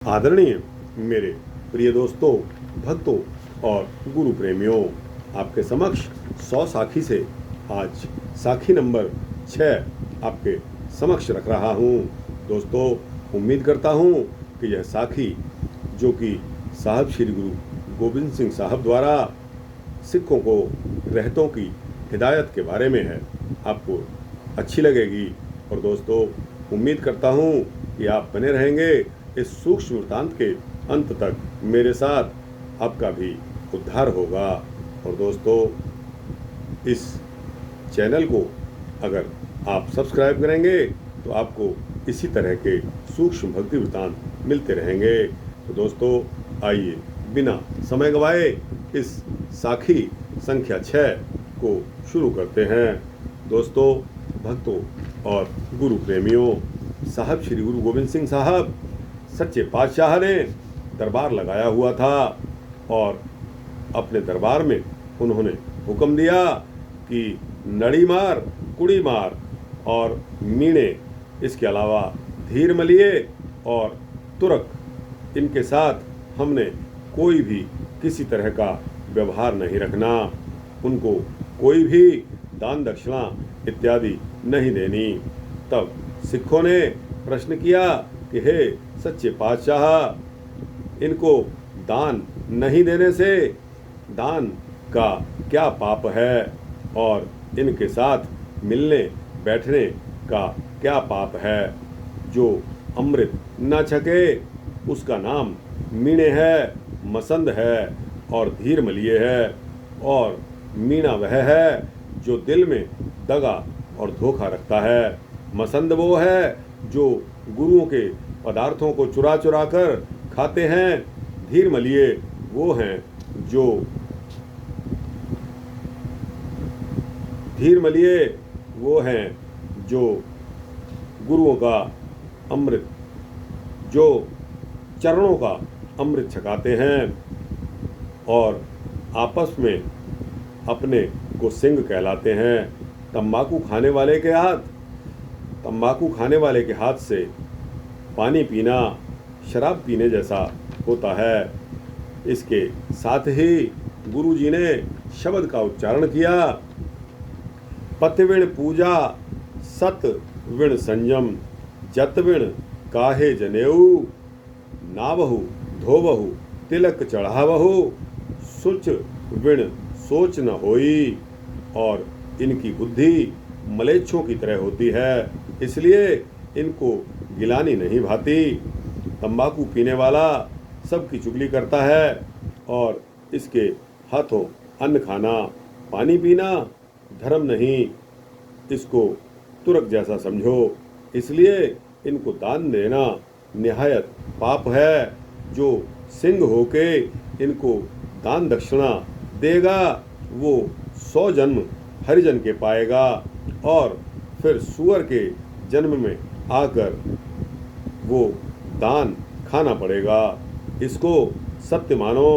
आदरणीय मेरे प्रिय दोस्तों, भक्तों और गुरु प्रेमियों, आपके समक्ष 100 साखी से आज साखी नंबर 6 आपके समक्ष रख रहा हूँ। दोस्तों, उम्मीद करता हूँ कि यह साखी जो कि साहब श्री गुरु गोबिंद सिंह साहब द्वारा सिखों को रहतों की हिदायत के बारे में है, आपको अच्छी लगेगी। और दोस्तों, उम्मीद करता हूँ कि आप बने रहेंगे इस सूक्ष्म वृत्तांत के अंत तक मेरे साथ, आपका भी उद्धार होगा। और दोस्तों, इस चैनल को अगर आप सब्सक्राइब करेंगे तो आपको इसी तरह के सूक्ष्म भक्ति वृत्तांत मिलते रहेंगे। तो दोस्तों, आइए बिना समय गवाए इस साखी संख्या 6 को शुरू करते हैं। दोस्तों, भक्तों और गुरु प्रेमियों, साहब श्री गुरु गोबिंद सिंह साहब सच्चे पातशाह ने दरबार लगाया हुआ था और अपने दरबार में उन्होंने हुक्म दिया कि नड़ी मार, कुड़ी मार और मीणे, इसके अलावा धीर मलिए और तुरक, इनके साथ हमने कोई भी किसी तरह का व्यवहार नहीं रखना। उनको कोई भी दान दक्षिणा इत्यादि नहीं देनी। तब सिखों ने प्रश्न किया कि हे सच्चे पातशाह, इनको दान नहीं देने से दान का क्या पाप है और इनके साथ मिलने बैठने का क्या पाप है। जो अमृत न छके उसका नाम मीणे है, मसंद है और धीर मलिए है। और मीणा वह है जो दिल में दगा और धोखा रखता है। मसंद वो है जो गुरुओं के पदार्थों को चुरा चुरा कर खाते हैं। धीर मलिए वो हैं जो गुरुओं का अमृत, जो चरणों का अमृत छकाते हैं और आपस में अपने को सिंह कहलाते हैं। तंबाकू खाने वाले के हाथ से पानी पीना शराब पीने जैसा होता है। इसके साथ ही गुरु जी ने शब्द का उच्चारण किया, पतविण पूजा सत विण संयम, जतविण काहे जनेऊ, नावहु धोवहु तिलक चढ़ावहु, सुच विण सोच न होई। और इनकी बुद्धि मलेच्छों की तरह होती है, इसलिए इनको गिलानी नहीं भाती। तंबाकू पीने वाला सबकी चुगली करता है और इसके हाथों अन्न खाना, पानी पीना धर्म नहीं, इसको तुरक जैसा समझो। इसलिए इनको दान देना निहायत पाप है। जो सिंह होके इनको दान दक्षिणा देगा वो 100 जन्म हरिजन के पाएगा और फिर सूअर के जन्म में आकर वो दान खाना पड़ेगा। इसको सत्य मानो।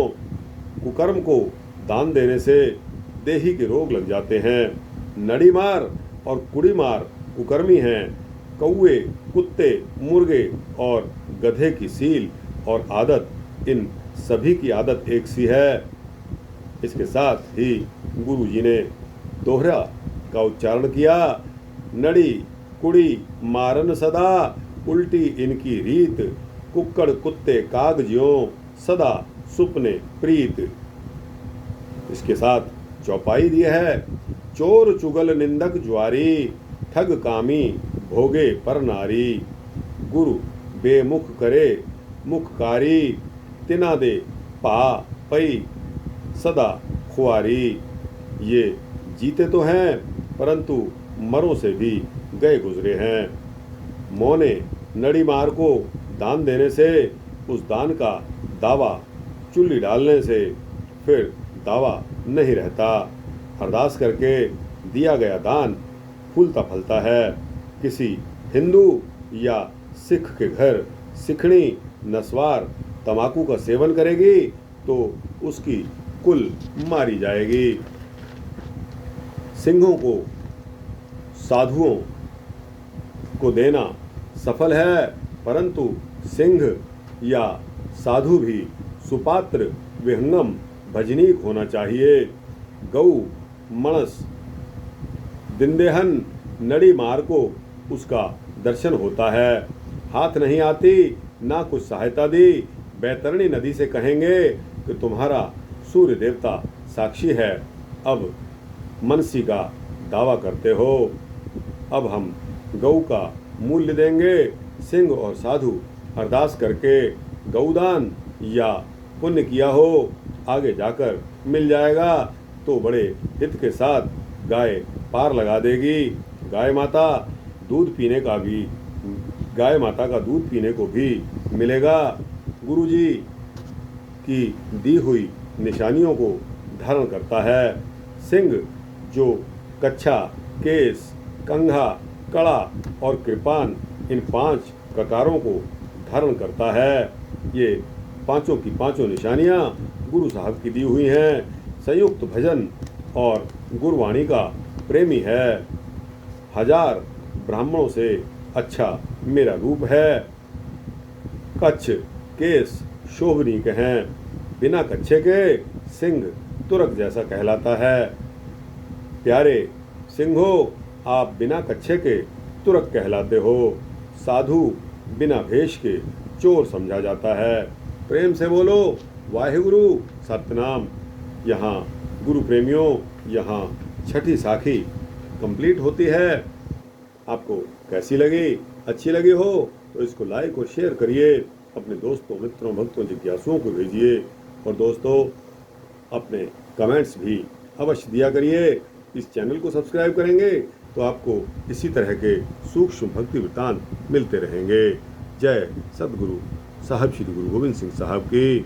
कुकर्म को दान देने से देही के रोग लग जाते हैं। नड़ी मार और कुड़ी मार कुकर्मी हैं। कौवे, कुत्ते, मुर्गे और गधे की सील और आदत, इन सभी की आदत एक सी है। इसके साथ ही गुरु जी ने दोहरा का उच्चारण किया, नड़ी कुड़ी मारन सदा, उल्टी इनकी रीत, कुक्कड़ कुत्ते काग ज्यों, सदा सुपने प्रीत। इसके साथ चौपाई दी है, चोर चुगल निंदक ज्वारी, ठग कामी भोगे पर नारी, गुरु बेमुख करे मुखकारी, तिना दे पा पई सदा खुआरी। ये जीते तो हैं परंतु मरों से भी गए गुजरे हैं। मौने नड़ी मार को दान देने से उस दान का दावा चुल्ली डालने से फिर दावा नहीं रहता। अरदास करके दिया गया दान फूलता फलता है। किसी हिंदू या सिख के घर सिखणी नस्वार तंबाकू का सेवन करेगी तो उसकी कुल मारी जाएगी। सिंहों को साधुओं को देना सफल है, परंतु सिंह या साधु भी सुपात्र विहंगम भजनीक होना चाहिए। गौ मणस दिंदेहन नड़ी मार को उसका दर्शन होता है। हाथ नहीं आती ना कुछ सहायता दी, बैतरणी नदी से कहेंगे कि तुम्हारा सूर्य देवता साक्षी है, अब मनसी का दावा करते हो। अब हम गौ का मूल्य देंगे। सिंह और साधु अरदास करके गौदान या पुण्य किया हो, आगे जाकर मिल जाएगा तो बड़े हित के साथ गाय पार लगा देगी। गाय माता का दूध पीने को भी मिलेगा। गुरुजी की दी हुई निशानियों को धारण करता है। सिंह जो कच्छा, केस, कंघा, कड़ा और कृपान, इन 5 ककारों को धारण करता है। ये पांचों की पांचों निशानियां गुरु साहब की दी हुई हैं। संयुक्त भजन और गुरवाणी का प्रेमी है। 1000 ब्राह्मणों से अच्छा मेरा रूप है। कच्छ केस शोभनीक हैं, बिना कच्छे के सिंह तुरक जैसा कहलाता है। प्यारे सिंहो, आप बिना कच्छे के तुरक कहलाते हो। साधु बिना भेष के चोर समझा जाता है। प्रेम से बोलो वाहिगुरु सतनाम। यहाँ गुरु प्रेमियों, यहाँ छठी साखी कंप्लीट होती है। आपको कैसी लगी? अच्छी लगी हो तो इसको लाइक और शेयर करिए, अपने दोस्तों, मित्रों, भक्तों, जिज्ञासुओं को भेजिए। और दोस्तों, अपने कमेंट्स भी अवश्य दिया करिए। इस चैनल को सब्सक्राइब करेंगे तो आपको इसी तरह के सूक्ष्म भक्ति वृत्तांत मिलते रहेंगे। जय सतगुरु साहब श्री गुरु गोविंद सिंह साहब की।